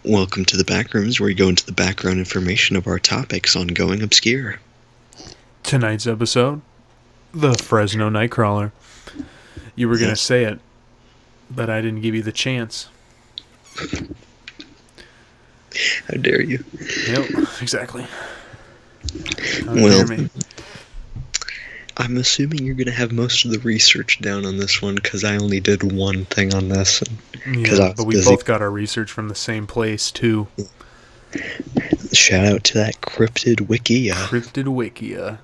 Welcome to the Backrooms, where we go into the background information of our topics on Going Obscure. Tonight's episode, the Fresno Nightcrawler. You were going to say it, but I didn't give you the chance. How dare you? Yep, exactly. Well, I'm assuming you're going to have most of the research down on this one, because I only did one thing on this. Yeah, but we both got our research from the same place, too. Shout out to that cryptid wikia. Cryptid wikia.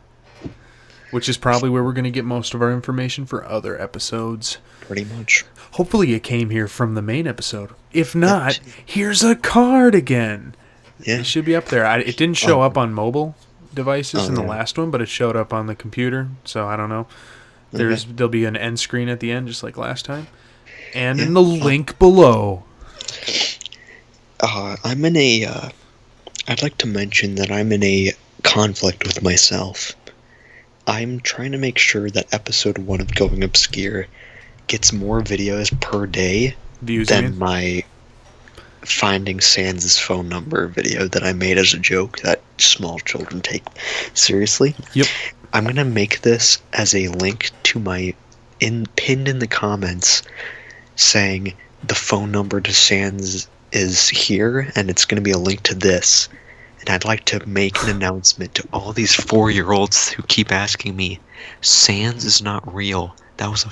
Which is probably where we're going to get most of our information for other episodes. Pretty much. Hopefully it came here from the main episode. If not, here's a card again. Yeah. It should be up there. It didn't show up on mobile devices in the last one, but it showed up on the computer, so I don't know. There'll be an end screen at the end, just like last time. And in the link below. I'm in a... I'd like to mention that I'm in a conflict with myself. I'm trying to make sure that episode 1 of Going Obscure gets more videos per day than my Finding Sans' phone number video that I made as a joke that small children take seriously. Yep. I'm going to make this as a link to my pinned in the comments saying the phone number to Sans is here, and it's going to be a link to this. And I'd like to make an announcement to all these 4-year-olds who keep asking me, Sans is not real. That was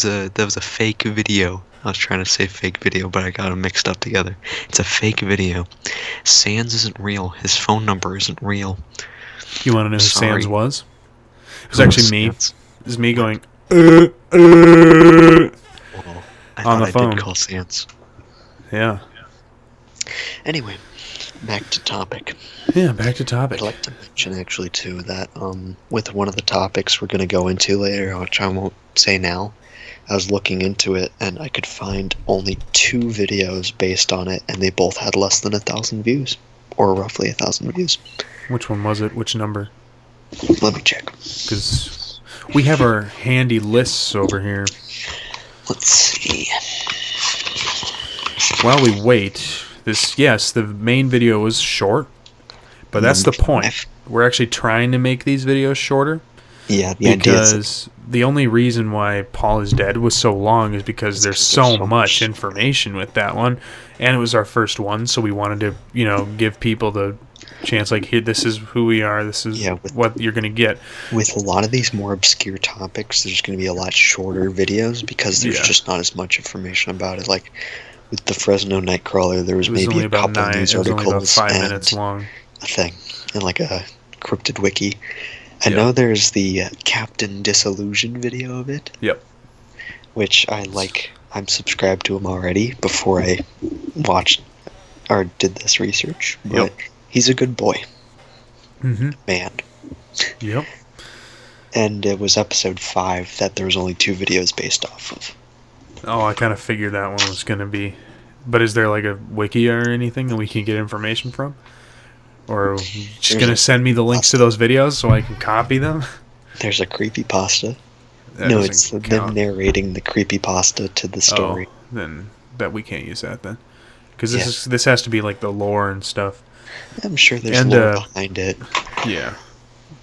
a fake video. I was trying to say fake video, but I got them mixed up together. It's a fake video. Sans isn't real. His phone number isn't real. You want to know who Sans was? It was actually me. It was me going, Well, on the phone. I did call Sans. Yeah. Anyway, back to topic. Yeah, back to topic. I'd like to mention, actually, too, that with one of the topics we're going to go into later, which I won't say now, I was looking into it, and I could find only 2 videos based on it, and they both had less than 1,000 views, or roughly 1,000 views. Which one was it? Which number? Let me check. Because we have our handy lists over here. Let's see. While we wait, the main video was short, but that's the point. We're actually trying to make these videos shorter. Yeah, because the only reason why Paul is Dead was so long is because there's so much information with that one, and it was our first one, so we wanted to, give people the chance, like, here, this is who we are, this is what you're going to get. With a lot of these more obscure topics, there's going to be a lot shorter videos because there's just not as much information about it. Like, with the Fresno Nightcrawler, there was maybe a couple news articles only about 5 minutes long. A thing, and like a cryptid wiki. I know there's the Captain Disillusion video of it. Yep. Which I like. I'm subscribed to him already before I watched or did this research. But he's a good boy. Mm-hmm. Man. Yep. And it was episode 5 that there was only 2 videos based off of. Oh, I kind of figured that one was going to be... But is there like a wiki or anything that we can get information from? Or just going to send me the links to those videos so I can copy them? There's a creepypasta. No, it's them narrating the creepypasta to the story. Oh, then bet we can't use that then. Because this has to be like the lore and stuff. I'm sure there's lore behind it. Yeah.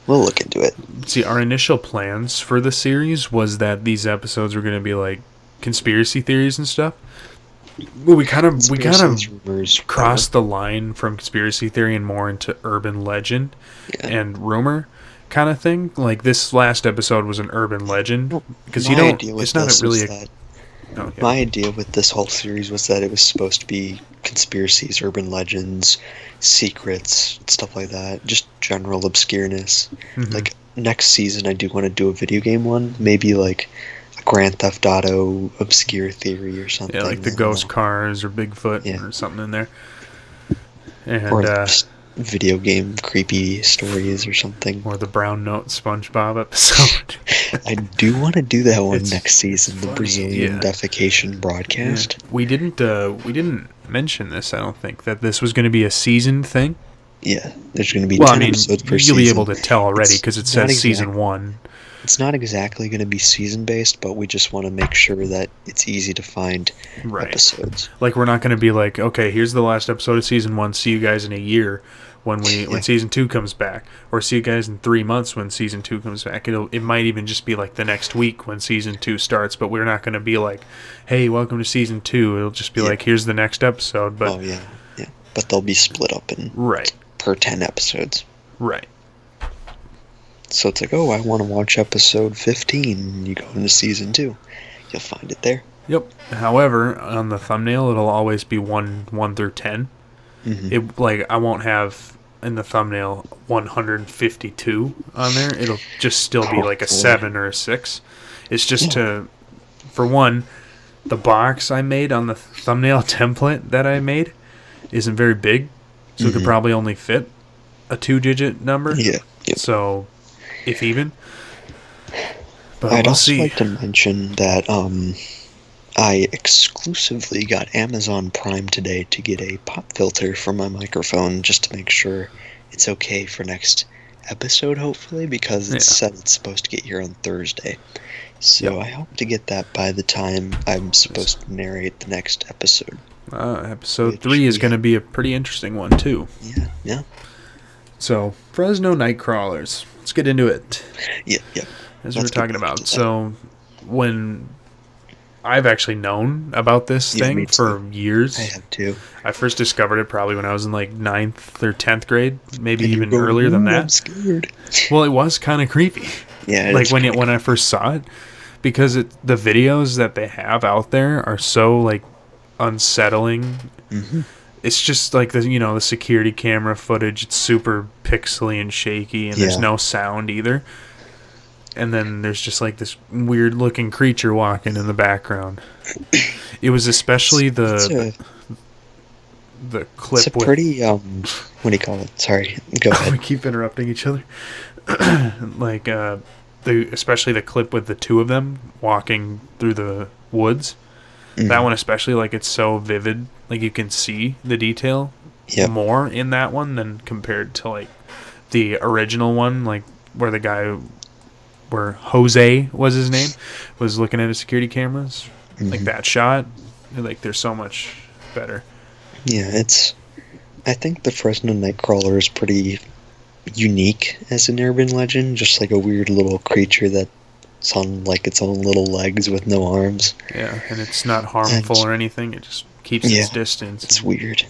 We'll look into it. See, our initial plans for the series was that these episodes were going to be like conspiracy theories and stuff. Well, we kind of crossed the line from conspiracy theory and more into urban legend and rumor kind of thing. Like this last episode was an urban legend because it's not really my idea with this whole series was that it was supposed to be conspiracies, urban legends, secrets, stuff like that. Just general obscureness. Mm-hmm. Like next season, I do want to do a video game one, maybe like Grand Theft Auto obscure theory or something. Yeah, like the ghost cars or Bigfoot or something in there. And, or just video game creepy stories or something. Or the Brown Note SpongeBob episode. I do want to do that one next season, funny. The Brazilian defecation broadcast. Yeah. We didn't mention this, I don't think, that this was going to be a season thing. Yeah, there's going to be 10 episodes per season. You'll be able to tell already because it says season 1. It's not exactly going to be season-based, but we just want to make sure that it's easy to find episodes. Like, we're not going to be like, okay, here's the last episode of season 1. See you guys in a year when season 2 comes back, or see you guys in 3 months when season 2 comes back. It might even just be like the next week when season 2 starts. But we're not going to be like, hey, welcome to season 2. It'll just be like, here's the next episode. But but they'll be split up in per 10 episodes. Right. So it's like, oh, I want to watch episode 15. You go into season 2. You'll find it there. Yep. However, on the thumbnail, it'll always be 1 through 10. Mm-hmm. I won't have in the thumbnail 152 on there. It'll just still be like a 7 or a 6. It's just for one, the box I made on the thumbnail template that I made isn't very big, so it could probably only fit a 2-digit number. Yeah. Yep. So, if even. But I'd also like to mention that I exclusively got Amazon Prime today to get a pop filter for my microphone just to make sure it's okay for next episode, hopefully, because it said it's supposed to get here on Thursday. So I hope to get that by the time I'm supposed to narrate the next episode. Episode 3 is going to be a pretty interesting one, too. Yeah. So, Fresno Nightcrawlers. Let's get into it. Yeah. As we were talking about. So, when I've actually known about this thing for years. I have too. I first discovered it probably when I was in like 9th or 10th grade, maybe even earlier than that. I'm scared. Well, it was kind of creepy. Yeah. Like when I first saw it, because the videos that they have out there are so like unsettling. Mm-hmm. It's just like the security camera footage. It's super pixely and shaky, and there's no sound either. And then there's just like this weird looking creature walking in the background. It was especially the clip. It's a pretty what do you call it? Sorry, go ahead. We keep interrupting each other. Like especially the clip with the two of them walking through the woods. Mm-hmm. That one especially, like, it's so vivid. Like, you can see the detail more in that one than compared to, like, the original one, like, where Jose was his name, was looking at his security cameras. Mm-hmm. Like, that shot, like, they're so much better. Yeah, I think the Fresno Nightcrawler is pretty unique as an urban legend, just like a weird little creature that's on like its own little legs with no arms. Yeah, and it's not harmful or anything. It just keeps its distance. It's weird.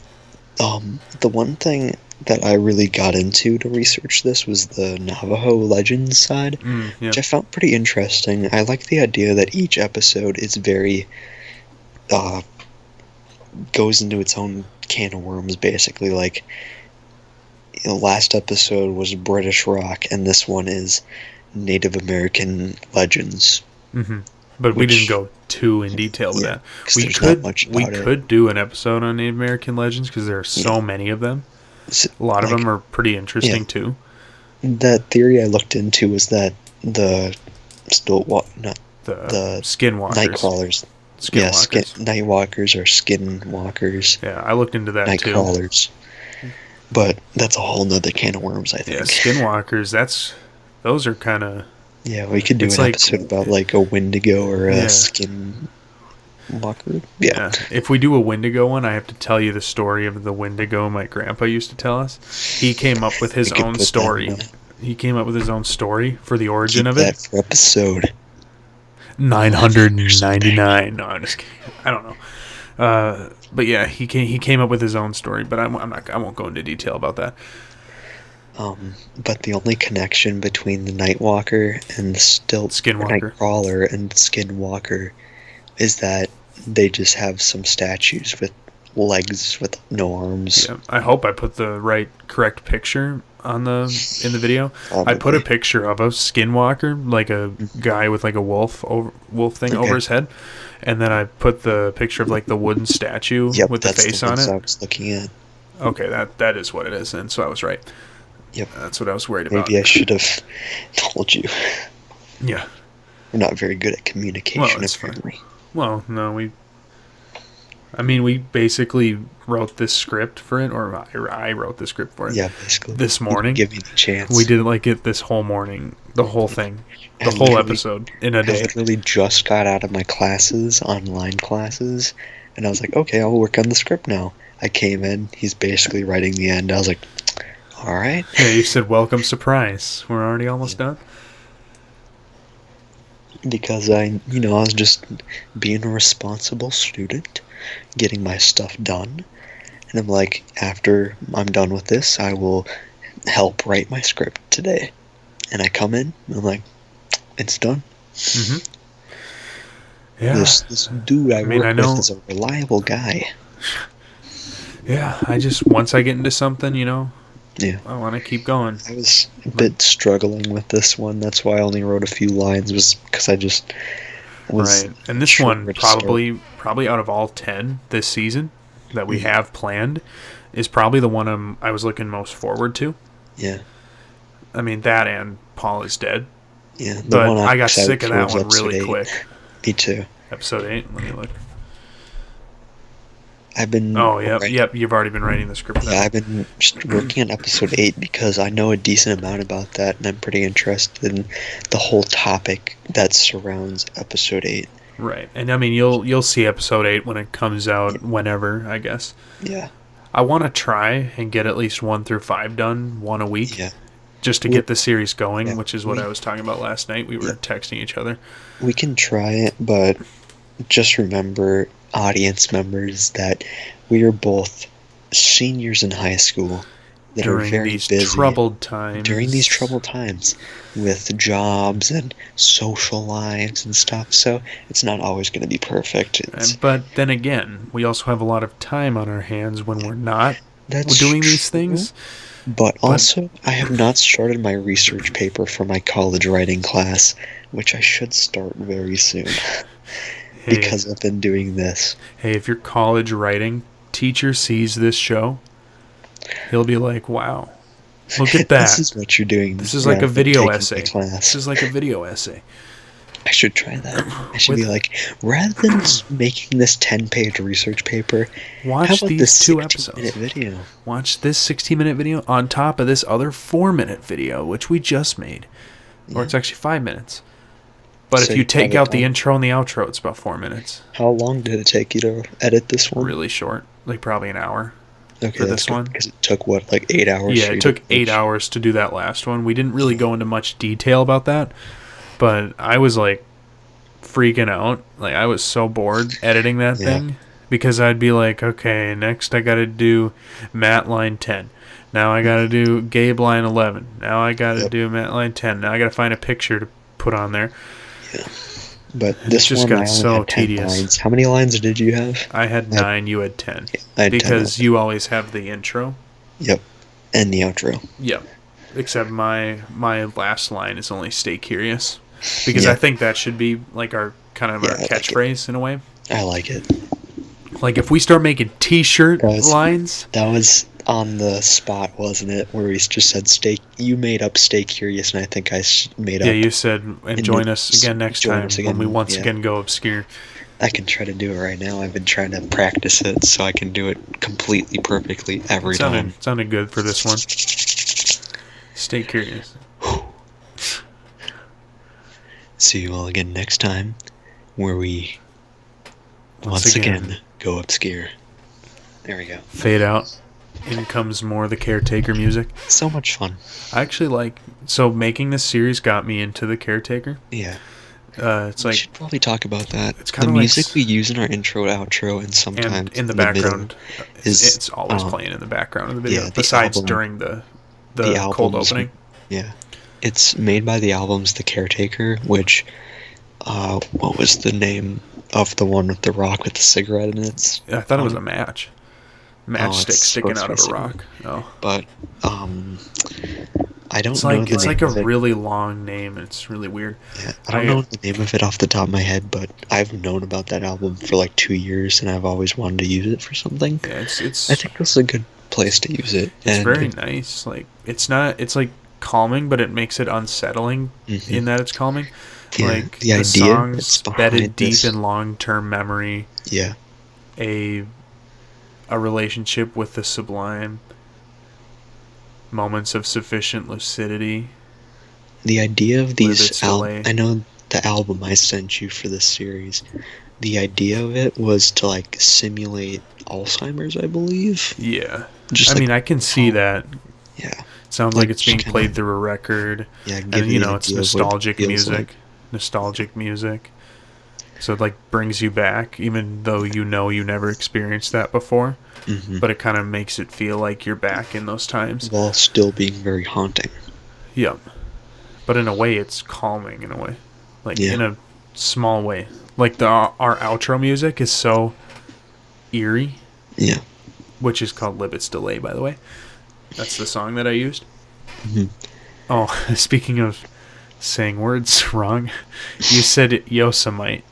The one thing that I really got into to research this was the Navajo legends side, which I found pretty interesting. I like the idea that each episode is very goes into its own can of worms, basically. Like, the last episode was British rock, and this one is Native American legends. Mm-hmm. But we didn't go too in detail with that. We could do an episode on Native American legends because there are so many of them. A lot of them are pretty interesting too. That theory I looked into was that the skinwalkers. Nightcrawlers. Nightwalkers or skinwalkers. Yeah, I looked into that too. Nightcrawlers. But that's a whole nother can of worms, I think. Yeah, skinwalkers, those are kind of... Yeah, we could do an episode about like a Wendigo or a skinwalker. Yeah. If we do a Wendigo one, I have to tell you the story of the Wendigo my grandpa used to tell us. He came up with his own story. He came up with his own story for the origin of it. That for episode 999. No, I'm just kidding. I don't know. But yeah, he came up with his own story, but I won't go into detail about that. But the only connection between the Nightwalker and the Skinwalker. Nightcrawler and Skinwalker is that they just have some statues with legs with no arms. Yeah, I hope I put the correct picture in the video. Probably. I put a picture of a Skinwalker, like a guy with like a wolf thing over his head, and then I put the picture of like the wooden statue with the face on it. I was looking at. Okay, that is what it is, and so I was right. Yep. That's what I was worried about. Maybe I should have told you. Yeah. We're not very good at communication, apparently. Well, no, I mean, we basically wrote this script for it, or I wrote the script for it. Yeah, basically. This morning. Give me the chance. We did like it this whole morning, the whole thing, the whole episode in a day. I literally just got out of my classes, online classes, and I was like, okay, I'll work on the script now. I came in, he's basically writing the end. I was like, all right. Yeah, you said, welcome, surprise. We're already almost done. Because I was just being a responsible student, getting my stuff done. And I'm like, after I'm done with this, I will help write my script today. And I come in, and I'm like, it's done. Mm-hmm. Yeah. This dude I work with is a reliable guy. Yeah, once I get into something, yeah, I want to keep going. I was a bit struggling with this one. That's why I only wrote a few lines, was because I just was right. And this one probably out of all 10 this season that we have planned is probably the one I was looking most forward to. Yeah. I mean, that and Paul is Dead. Yeah, but I got sick of that one really quick. Me too. Episode 8. Let me look. I've been. Yep. You've already been writing the script. Yeah, I've been just working on episode 8 because I know a decent amount about that, and I'm pretty interested in the whole topic that surrounds episode 8. Right, and I mean you'll see episode 8 when it comes out, whenever, I guess. Yeah. I want to try and get at least 1 through 5 done, one a week. Yeah. Just to get the series going, which is what I was talking about last night. We were texting each other. We can try it, but just remember, audience members, that we are both seniors in high school that are very busy during these troubled times with jobs and social lives and stuff. So it's not always going to be perfect. But then again, we also have a lot of time on our hands when we're not doing these things. But also, I have not started my research paper for my college writing class, which I should start very soon. Because I've been doing this. Hey, if your college writing teacher sees this show, he'll be like, wow, look at that. This is what you're doing. This is like a video essay. This is like a video essay. I should try that. I should be like, rather than making this 10-page research paper, watch these 2 episodes. Video? Watch this 16-minute video on top of this other 4-minute video, which we just made. Or it's actually 5 minutes. But if you take out the intro and the outro, it's about 4 minutes. How long did it take you to edit this one? Really short. Like probably an hour. Okay, for this one. Because it took, 8 hours? Yeah, it took 8 hours to do that last one. We didn't really go into much detail about that. But I was like freaking out. Like I was so bored editing that thing. Because I'd be like, okay, next I got to do Matt line 10. Now I got to do Gabe line 11. Now I got to do Matt line 10. Now I got to find a picture to put on there. Yeah. But this just one got I only so had 10 tedious. lines. How many lines did you have? I had 9, you had 10. I had because 10. You always have the intro. Yep. And the outro. Yep. Except my last line is only stay curious. Because I think that should be like our kind of our catchphrase in a way. I like it. Like if we start making t-shirt lines. That was on the spot, wasn't it? Where we just said you made up stay curious, and I think I made up. Yeah, you said, and join us again next time when we once again go obscure. I can try to do it right now. I've been trying to practice it so I can do it completely perfectly every time. Sounded good for this one. Stay curious. See you all again next time, where we once again go obscure. There we go. Fade out. In comes more of the Caretaker music. So much fun. I actually making this series got me into the Caretaker. Yeah. It's we should probably talk about that. It's kind the of music we use in our intro, outro, and sometimes and in the background. It's always playing in the background of the video. Besides during the cold opening. Yeah. It's made by the albums The Caretaker, which, what was the name of the one with the rock with the cigarette in it? I thought it was a matchstick sticking out of a rock. Oh. But, I don't know. It's like a really long name. It's really weird. Yeah, I don't know the name of it off the top of my head, but I've known about that album for 2 years, and I've always wanted to use it for something. Yeah, I think this is a good place to use it. It's very nice. It's calming, but it makes it unsettling in that it's calming. Yeah, the songs bedded deep in long-term memory. Yeah. a relationship with the sublime, moments of sufficient lucidity. The idea of these I know the album I sent you for this series. The idea of it was to like simulate Alzheimer's, I believe. Yeah. I mean, I can see that. Yeah. Sounds like it's being played through a record. Yeah, and it's nostalgic music. Like. Nostalgic music. So it like brings you back, even though you never experienced that before. Mm-hmm. But it kind of makes it feel like you're back in those times. While still being very haunting. Yep. But in a way, it's calming in a way. Like, in a small way. Like, our outro music is so eerie. Yeah. Which is called Libet's Delay, by the way. That's the song that I used. Mm-hmm. Oh, speaking of saying words wrong, you said Yosemite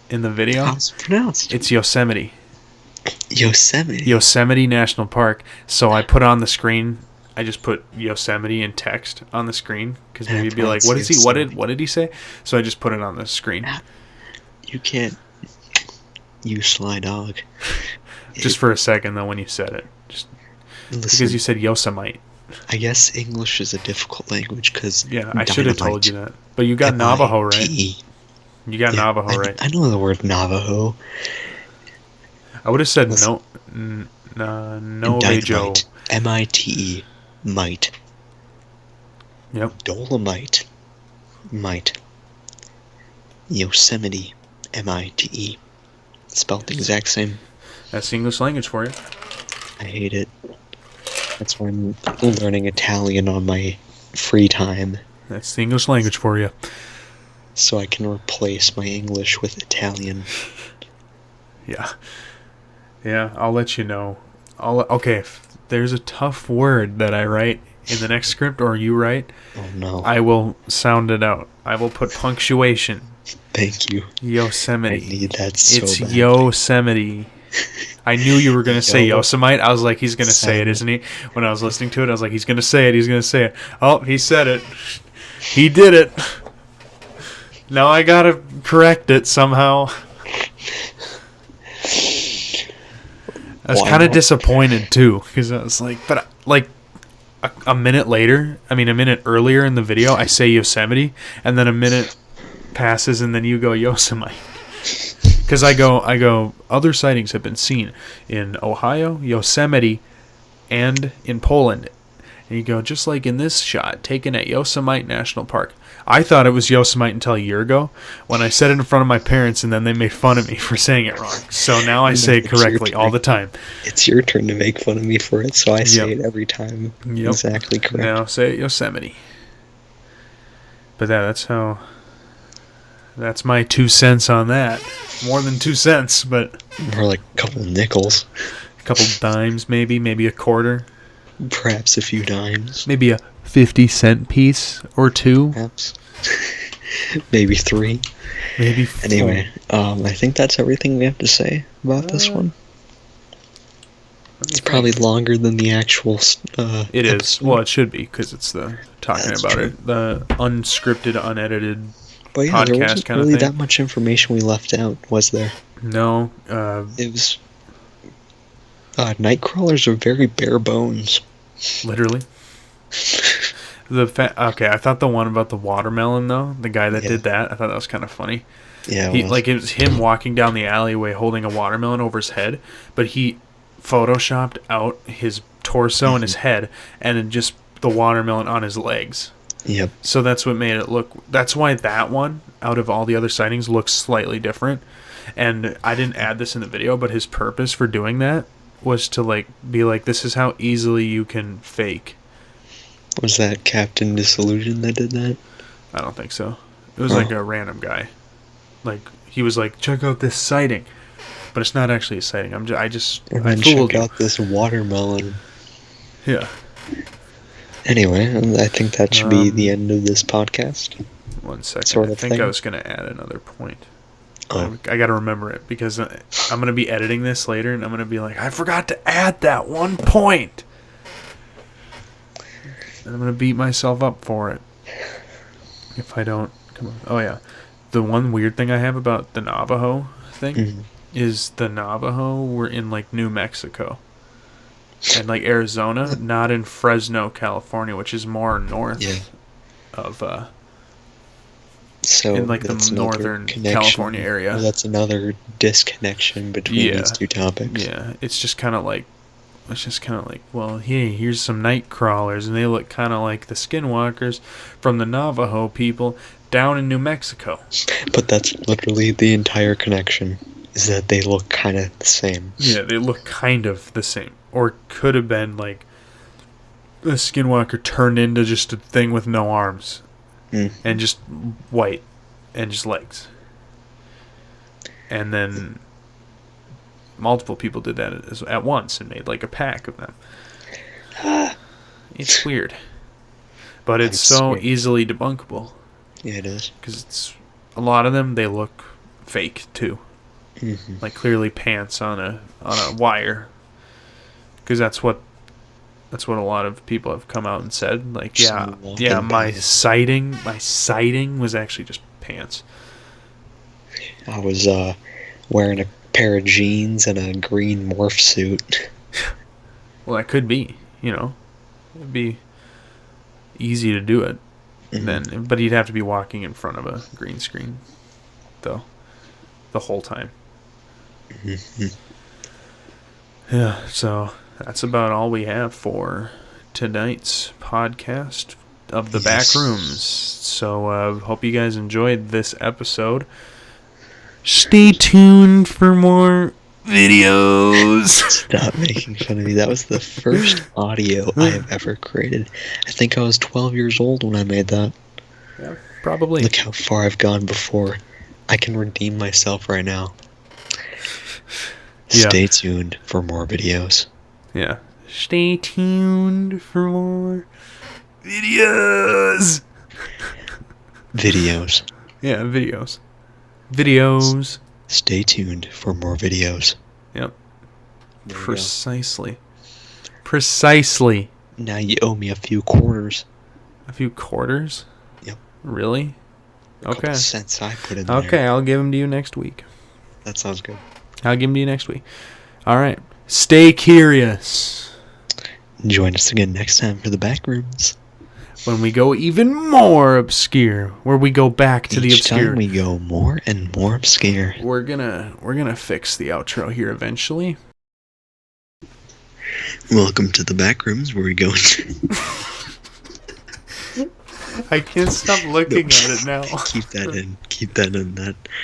in the video. How's it pronounced? It's Yosemite. Yosemite National Park. So I put on the screen... I just put Yosemite in text on the screen because maybe you'd be like, "What is he? What did he say?" So I just put it on the screen. You can't. You sly dog. Just for a second though, when you said it, just because you said Yosemite. I guess English is a difficult language because I should have told you that, but you got Navajo right. You got Navajo right. I know the word Navajo. I would have said Navajo. MITE. Might. Yep. Dolomite. Might. Yosemite. MITE. Spelled the exact same. That's the English language for you. I hate it. That's why I'm learning Italian on my free time. That's the English language for you. So I can replace my English with Italian. Yeah. Yeah, I'll let you know. Okay, if there's a tough word that I write in the next script, or you write, oh no, I will sound it out. I will put punctuation. Thank you. Yosemite. I need that so It's badly. Yosemite. I knew you were going to say Yosemite. I was like, he's going to say it, isn't he? When I was listening to it, I was like, he's going to say it. He's going to say it. Oh, he said it. He did it. Now I got to correct it somehow. I was kind of disappointed, too, because I was like, but like a minute later, a minute earlier in the video, I say Yosemite, and then a minute passes, and then you go Yosemite. Because I go, other sightings have been seen in Ohio, Yosemite, and in Poland. And you go, just like in this shot, taken at Yosemite National Park. I thought it was Yosemite until a year ago when I said it in front of my parents, and then they made fun of me for saying it wrong. So now I say it correctly all the time. It's your turn to make fun of me for it, so I say it every time. Yep. Exactly correct. Now say it Yosemite. But that's my 2 cents on that. More than 2 cents, but... More like a couple nickels. A couple dimes, maybe a quarter. Perhaps a few dimes. Maybe a 50-cent piece or two. Perhaps. Maybe 3. Maybe 4. Anyway, I think that's everything we have to say about this one. It's probably longer than the actual It episode. Is. Well, it should be, because it's the talking about true. It. The unscripted, unedited but podcast there wasn't kind really of thing. That much information we left out, was there? No. It was... Nightcrawlers are very bare bones. Literally. Okay, I thought the one about the watermelon, though, the guy that did that, I thought that was kind of funny. Yeah, it was him walking down the alleyway holding a watermelon over his head, but he photoshopped out his torso and his head, and then just the watermelon on his legs. Yep. So that's what made it look... That's why that one, out of all the other sightings, looks slightly different. And I didn't add this in the video, but his purpose for doing that was to be like, this is how easily you can fake. Was that Captain Disillusion that did that? I don't think so. It was like a random guy. He was like, check out this sighting. But it's not actually a sighting. I fooled check out this watermelon. Yeah. Anyway, I think that should be the end of this podcast. 1 second. I think I was going to add another point. Oh. I got to remember it, because I'm going to be editing this later, and I'm going to be like, I forgot to add that one point. And I'm going to beat myself up for it. If I don't... Come on. Oh, yeah. The one weird thing I have about the Navajo thing is the Navajo were in like New Mexico and like Arizona, not in Fresno, California, which is more north of so in like the northern California area. Well, that's another disconnection between these two topics. Yeah, it's just kind of like, well, hey, here's some Nightcrawlers, and they look kind of like the Skinwalkers from the Navajo people down in New Mexico. But that's literally the entire connection, is that they look kind of the same. Yeah, they look kind of the same. Or could have been like a Skinwalker turned into just a thing with no arms. And just white. And just legs. And then multiple people did that at once and made like a pack of them. It's weird. But it's so easily debunkable. Yeah, it is. Because it's a lot of them, they look fake too. Like clearly pants on a wire. Because that's what a lot of people have come out and said. Like, yeah, my sighting was actually just pants. I was wearing a pair of jeans and a green morph suit. Well, that could be, it'd be easy to do it. Then, but you'd have to be walking in front of a green screen, though, the whole time. Yeah, so that's about all we have for tonight's podcast of the Backrooms. So hope you guys enjoyed this episode. Stay tuned for more videos. Stop making fun of me. That was the first audio I have ever created. I think I was 12 years old when I made that. Yeah, probably. Look how far I've gone before. I can redeem myself right now. Stay tuned for more videos. Yeah. Stay tuned for more videos. Videos. Yeah, videos. Stay tuned for more videos. Yep. Precisely. Now you owe me a few quarters. A few quarters? Yep. Really? Okay. Cents I put in there. Okay, I'll give them to you next week. That sounds good. I'll give them to you next week. All right. Stay curious. Join us again next time for the Backrooms. When we go even more obscure, where we go back to the obscure. Each time we go more and more obscure. We're gonna fix the outro here eventually. Welcome to the Backrooms, where we go. I can't stop looking at it now. Keep that in. Keep that in. That